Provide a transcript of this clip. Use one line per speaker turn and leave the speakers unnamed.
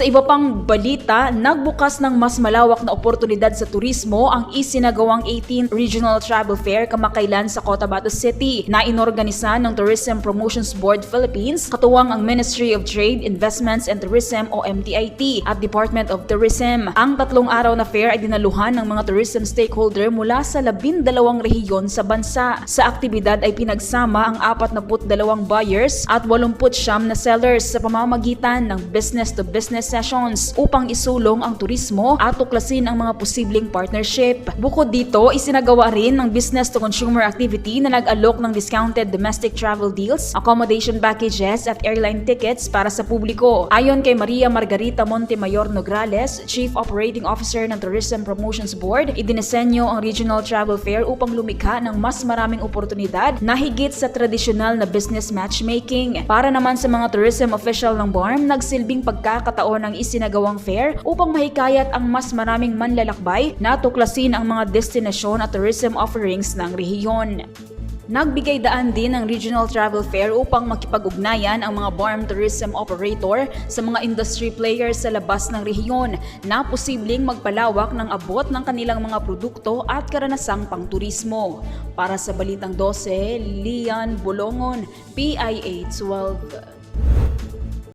Sa iba pang balita, nagbukas ng mas malawak na oportunidad sa turismo ang isinagawang 18th Regional Travel Fair kamakailan sa Cotabato City na inorganisa ng Tourism Promotions Board Philippines, katuwang ang Ministry of Trade, Investments and Tourism o MTIT at Department of Tourism. Ang 3 araw na fair ay dinaluhan ng mga tourism stakeholder mula sa 12 rehiyon sa bansa. Sa aktibidad ay pinagsama ang 42 buyers at 89 na sellers sa pamamagitan ng business-to-business sessions upang isulong ang turismo at tuklasin ang mga posibleng partnership. Bukod dito, isinagawa rin ng business-to-consumer activity na nag-alok ng discounted domestic travel deals, accommodation packages at airline tickets para sa publiko. Ayon kay Maria Margarita Montemayor Nograles, Chief Operating Officer ng Tourism Promotions Board, idinisenyo ang Regional Travel Fair upang lumikha ng mas maraming oportunidad na higit sa tradisyonal na business matchmaking. Para naman sa mga tourism official ng BARM, nagsilbing pagkakataon ng isinagawang fair upang mahikayat ang mas maraming manlalakbay na tuklasin ang mga destinasyon at tourism offerings ng rehiyon. Nagbigay daan din ang Regional Travel Fair upang makipag-ugnayan ang mga BARM tourism operator sa mga industry players sa labas ng rehiyon na posibleng magpalawak ng abot ng kanilang mga produkto at karanasang pangturismo. Para sa Balitang 12, Lian Bolongon, PIA 12.